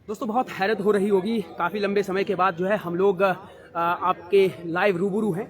दोस्तों बहुत हैरत हो रही होगी, काफ़ी लंबे समय के बाद जो है हम लोग आपके लाइव रूबरू हैं।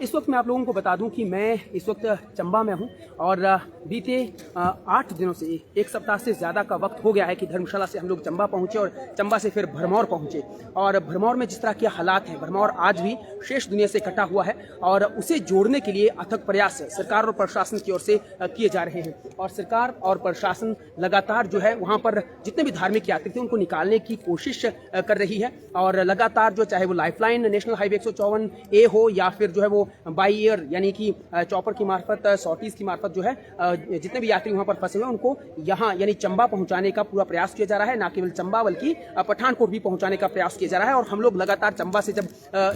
इस वक्त मैं आप लोगों को बता दूं कि मैं इस वक्त चंबा में हूं और बीते 8 दिनों से, एक सप्ताह से ज़्यादा का वक्त हो गया है कि धर्मशाला से हम लोग चंबा पहुंचे और चंबा से फिर भरमौर पहुंचे। और भरमौर में जिस तरह के हालात हैं, भरमौर आज भी शेष दुनिया से कटा हुआ है और उसे जोड़ने के लिए अथक प्रयास सरकार और प्रशासन की ओर से किए जा रहे हैं। और सरकार और प्रशासन लगातार जो है वहाँ पर जितने भी धार्मिक यात्री थे उनको निकालने की कोशिश कर रही है। और लगातार जो चाहे वो लाइफलाइन नेशनल हाईवे 154A हो या फिर जो है वो बाई एयर यानी कि चॉपर की मार्फत, सॉर्टीज की मार्फत जो है जितने भी यात्री वहाँ पर फंसे हुए उनको यहाँ यानी चंबा पहुँचाने का पूरा प्रयास किया जा रहा है। न केवल चंबा बल्कि पठानकोट भी पहुँचाने का प्रयास किया जा रहा है। और हम लोग लगातार चंबा से जब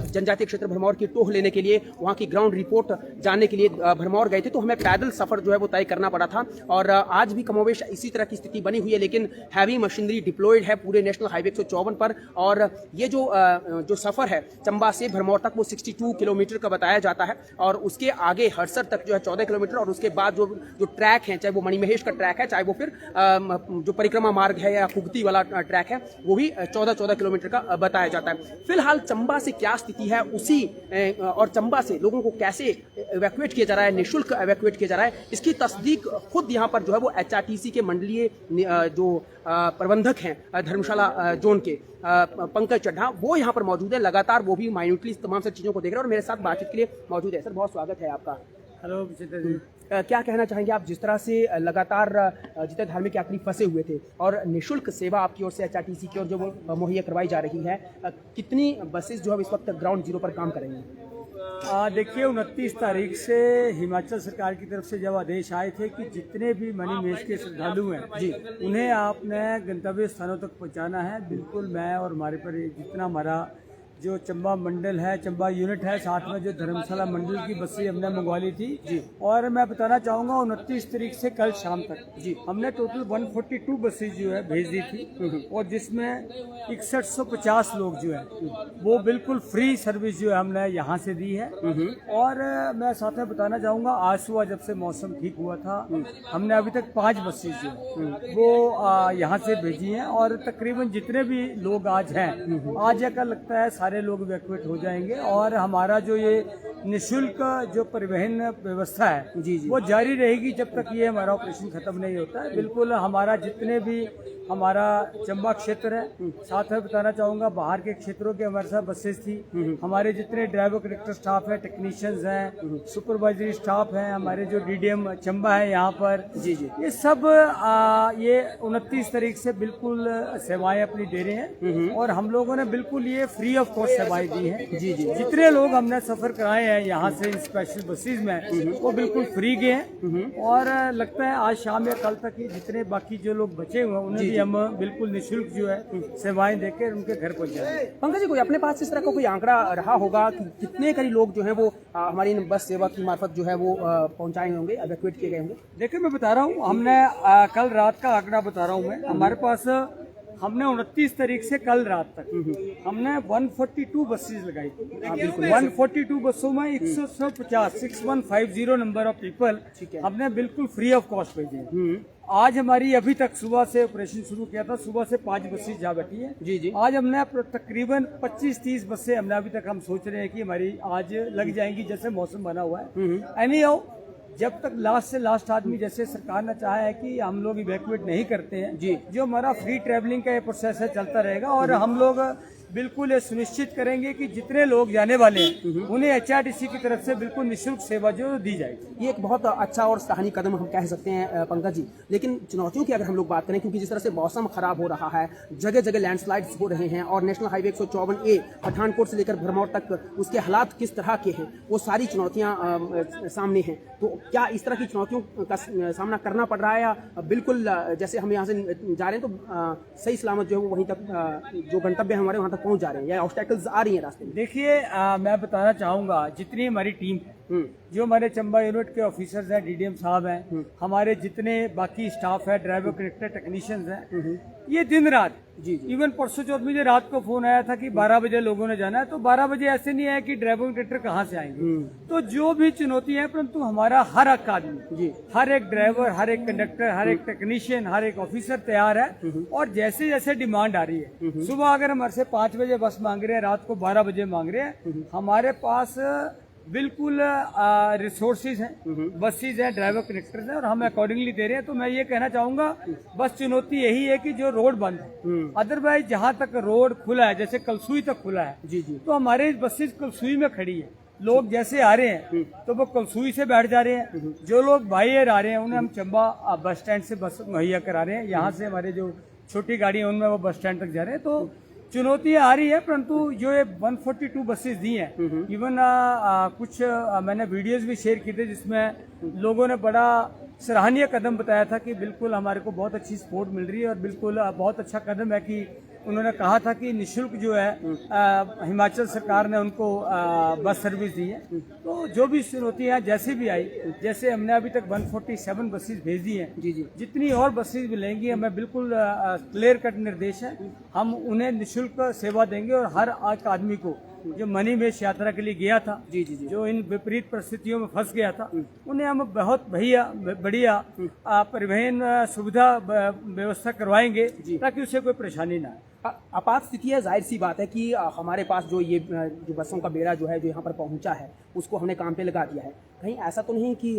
जनजातीय क्षेत्र भरमौर की टोह लेने के लिए, वहाँ की ग्राउंड रिपोर्ट जानने के लिए भरमौर गए थे तो हमें पैदल सफर जो है वो तय करना पड़ा था। और आज भी कमोवेश इसी तरह की स्थिति बनी हुई है, लेकिन हैवी मशीनरी डिप्लॉयड है पूरे नेशनल हाईवे 154 पर। और ये जो सफर है चंबा से भरमौर तक वो 62 किलोमीटर का बताया जाता है। और उसके आगे हड़सर तक जो है 14 किलोमीटर, और उसके बाद जो ट्रैक है, चाहे वो मणिमहेश का ट्रैक है, चाहे वो फिर जो परिक्रमा मार्ग है या कुगती वाला ट्रैक है, वो भी 14 किलोमीटर का बताया जाता है। फिलहाल चंबा से क्या स्थिति है उसी और चंबा से लोगों को कैसे इवैक्यूएट किया जा रहा है, निःशुल्क इवैक्यूएट किया जा रहा है, इसकी तस्दीक खुद यहाँ पर जो है वो HRTC के मंडलीय जो प्रबंधक हैं धर्मशाला जोन के पंकज चड्ढा, वो यहाँ पर मौजूद है। लगातार वो भी माइन्यूटली तमाम सारी चीज़ों को देख रहे हैं और मेरे साथ बातचीत के लिए मौजूद है। सर बहुत स्वागत है आपका। हेलो विजेंद्र जी। क्या कहना चाहेंगे आप, जिस तरह से लगातार जितने धार्मिक यात्री फंसे हुए थे और निःशुल्क सेवा आपकी ओर से HRTC की ओर जो वो मुहैया करवाई जा रही है, कितनी बसेस जो है इस वक्त ग्राउंड जीरो पर काम करेंगी? देखिए 29 तारीख से हिमाचल सरकार की तरफ से जब आदेश आए थे कि जितने भी मणिमहेश के श्रद्धालु हैं जी, उन्हें आपने गंतव्य स्थानों तक पहुंचाना है। बिल्कुल मैं और हमारे पर जितना हमारा जो चंबा मंडल है, चंबा यूनिट है, साथ में जो धर्मशाला मंडल की बसें हमने मंगवा ली थी जी। और मैं बताना चाहूँगा 29 तारीख से कल शाम तक जी हमने टोटल 142 बसें जो है भेज दी थी और जिसमें 6150 लोग जो है वो बिल्कुल फ्री सर्विस जो है हमने यहाँ से दी है। और मैं साथ में बताना चाहूँगा आज सुबह जब से मौसम ठीक हुआ था हमने अभी तक 5 बसें जो है वो यहाँ से भेजी हैं और तकरीबन जितने भी लोग आज हैं, आज या कल लगता है सारे लोग इवैक्यूएट हो जाएंगे। और हमारा जो ये निःशुल्क जो परिवहन व्यवस्था है जी वो जारी रहेगी जब तक ये हमारा ऑपरेशन खत्म नहीं होता है। बिल्कुल हमारा जितने भी हमारा चंबा क्षेत्र है, साथ में बताना चाहूँगा बाहर के क्षेत्रों के हमारे साथ बसेस थी। हमारे जितने ड्राइवर कनेक्टर स्टाफ है, टेक्नीशियंस हैं, सुपरवाइजरी स्टाफ हैं, हमारे जो DDM चंबा है यहाँ पर जी जी, ये सब ये 29 तारीख से बिल्कुल सेवाएं अपनी दे रहे हैं। और हम लोगों ने बिल्कुल ये फ्री ऑफ कॉस्ट सेवाएं दी हैं जी जी। जितने लोग हमने सफर कराए हैं यहाँ से स्पेशल बसेस में वो बिल्कुल फ्री गए हैं। और लगता है आज शाम या कल तक ही जितने बाकी जो लोग बचे हुए हैं उन्हें भी हम बिल्कुल निःशुल्क जो है सेवाएं देकर उनके घर पहुंच जाएंगे। पंकज जी, कोई अपने पास इस तरह का कोई आंकड़ा रहा होगा कि कितने करीब लोग जो है वो हमारी बस सेवा की मार्फत जो है वो पहुंचाए होंगे, इवैक्यूएट किए गए होंगे? देखिए मैं बता रहा हूँ, हमने कल रात का आंकड़ा बता रहा हूँ मैं। हमारे पास हमने 29 तारीख से कल रात तक हमने 142 बसेस लगाई थी। 142 बसों में 6150 नंबर ऑफ पीपल हमने बिल्कुल फ्री ऑफ कॉस्ट भेजे। आज हमारी अभी तक सुबह से ऑपरेशन शुरू किया था, सुबह से 5 बसें जा बैठी है जी जी। आज हमने तकरीबन 25-30 बसें हमने अभी तक हम सोच रहे हैं कि हमारी आज लग जाएंगी जैसे मौसम बना हुआ है। एनी हाउ जब तक लास्ट से लास्ट आदमी, जैसे सरकार ने चाहा है कि हम लोग इवैक्यूएट नहीं करते हैं जी, जो हमारा फ्री ट्रैवलिंग का ये प्रोसेस है चलता रहेगा। और हम लोग बिल्कुल ये सुनिश्चित करेंगे कि जितने लोग जाने वाले हैं उन्हें HRTC की तरफ से बिल्कुल निःशुल्क सेवा जो दी जाएगी। ये एक बहुत अच्छा और सराहनीय कदम हम कह सकते हैं पंकज जी। लेकिन चुनौतियों की अगर हम लोग बात करें, क्योंकि जिस तरह से मौसम खराब हो रहा है, जगह जगह लैंडस्लाइड्स हो रहे हैं और नेशनल हाईवे 154A पठानकोट से लेकर भरमौर तक उसके हालात किस तरह के हैं, वो सारी चुनौतियाँ सामने हैं। तो क्या इस तरह की चुनौतियों का सामना करना पड़ रहा है या बिल्कुल जैसे हम यहाँ से जा रहे हैं तो सही सलामत जो है वो वहीं तक जो गंतव्य है हमारे वहाँ तक पहुँच जा रहे हैं, या ऑब्स्टैकल्स आ रही हैं रास्ते में? देखिए मैं बताना चाहूँगा जितनी हमारी टीम जो हमारे चंबा यूनिट के ऑफिसर्स हैं, डीडीएम साहब हैं, हमारे जितने बाकी स्टाफ है, ड्राइवर, कंडक्टर, टेक्नीशियंस हैं, ये दिन रात इवन परसों चौथ मुझे रात को फोन आया था कि 12 बजे लोगों ने जाना है, तो 12 बजे ऐसे नहीं है कि ड्राइवर कंडक्टर कहाँ से आएंगे। तो जो भी चुनौती है, परंतु हमारा हर एक आदमी, हर एक ड्राइवर, हर एक कंडक्टर, हर एक टेक्नीशियन, हर एक ऑफिसर तैयार है। और जैसे जैसे डिमांड आ रही है, सुबह अगर हमारे से 5 बजे बस मांग रहे हैं, रात को 12 बजे मांग रहे हैं, हमारे पास बिल्कुल रिसोर्सेज हैं, बसेज हैं, ड्राइवर कनेक्टर्स हैं, और हम अकॉर्डिंगली दे रहे हैं। तो मैं ये कहना चाहूंगा, बस चुनौती यही है कि जो रोड बंद है, अदरवाइज जहां तक रोड खुला है, जैसे कलसुई तक खुला है, तो हमारे बसेज कलसुई में खड़ी है। लोग जैसे आ रहे हैं तो वो कलसुई से बैठ जा रहे हैं, जो लोग बाई एयर आ रहे हैं उन्हें हम चंबा बस स्टैंड से बस मुहैया करा रहे हैं। यहाँ से हमारे जो छोटी गाड़ी है उनमें वो बस स्टैंड तक जा रहे हैं। तो चुनौतियां आ रही है, परंतु जो ये 142 बसेस दी हैं, इवन कुछ मैंने वीडियोस भी शेयर की थे जिसमें लोगों ने बड़ा सराहनीय कदम बताया था कि बिल्कुल हमारे को बहुत अच्छी सपोर्ट मिल रही है, और बिल्कुल बहुत अच्छा कदम है कि उन्होंने कहा था कि निःशुल्क जो है हिमाचल सरकार ने उनको बस सर्विस दी है। तो जो भी चुनौतियां जैसे भी आई, जैसे हमने अभी तक 147 बसेस भेज दी हैं, जितनी और बसेस मिलेंगी, हमें बिल्कुल क्लियर कट निर्देश है, हम उन्हें निःशुल्क सेवा देंगे। और हर एक आदमी को जो मणिमहेश यात्रा के लिए गया था, जो इन विपरीत परिस्थितियों में फंस गया था, उन्हें हम बहुत बढ़िया परिवहन सुविधा व्यवस्था करवाएंगे ताकि उसे कोई परेशानी ना आए। आपात स्थिति है, जाहिर सी बात है कि हमारे पास जो ये जो बसों का बेड़ा जो है जो यहाँ पर पहुँचा है उसको हमने काम पे लगा दिया है। कहीं ऐसा तो नहीं कि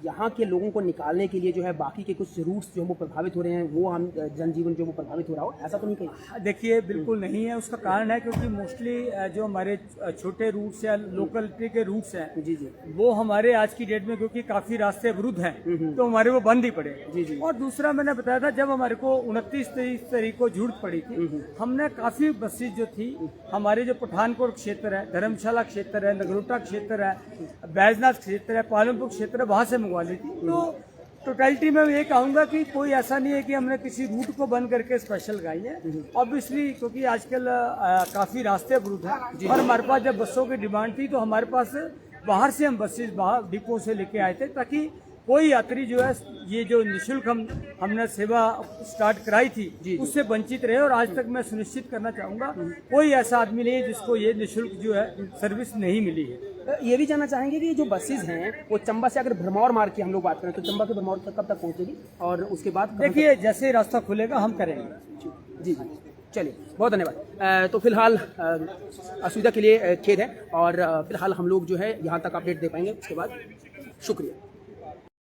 यहाँ के लोगों को निकालने के लिए जो है बाकी के कुछ रूट्स जो वो प्रभावित हो रहे हैं, वो हम जनजीवन जो वो प्रभावित हो रहा हो, ऐसा तो नहीं कहीं? देखिए, बिल्कुल नहीं है। उसका कारण है क्योंकि मोस्टली जो हमारे छोटे रूट्स या लोकलिटी के रूट्स हैं, वो हमारे आज की डेट में क्योंकि काफी रास्ते अवरुद्ध हैं, तो हमारे वो बंद ही पड़े। और दूसरा मैंने बताया था, जब हमारे को 29-30 तारीख को जरूरत पड़ी थी, हमने काफी बसेज जो थी, हमारे जो पठानकोट क्षेत्र है, धर्मशाला क्षेत्र है, नगरोटा क्षेत्र है, बैजनाथ क्षेत्र है, पालमपुर क्षेत्र है, वहां से मंगवा ली थी। तो टोटलिटी में ये कहूंगा कि कोई ऐसा नहीं है कि हमने किसी रूट को बंद करके स्पेशल लगाई है। ऑब्वियसली क्योंकि आजकल काफी रास्ते अवरुद्ध हैं, और हमारे पास जब बसों की डिमांड थी तो हमारे पास बाहर से हम बसेज बाहर डिपो से लेके आए थे, ताकि कोई यात्री जो है ये जो निःशुल्क हमने सेवा स्टार्ट कराई थी उससे वंचित रहे। और आज तक मैं सुनिश्चित करना चाहूंगा, कोई ऐसा आदमी नहीं है जिसको ये निःशुल्क जो है सर्विस नहीं मिली है। ये भी जानना चाहेंगे कि जो बसेज हैं वो चंबा से अगर भरमौर मार्ग की हम लोग बात करें तो चंबा के भरमौर तक कब तक पहुंचेगी, और उसके बाद? देखिए, जैसे रास्ता खुलेगा हम करेंगे। जी, चलिए, बहुत धन्यवाद। तो फिलहाल असुविधा के लिए खेद है, और फिलहाल हम लोग जो है यहाँ तक अपडेट दे पाएंगे, उसके बाद शुक्रिया।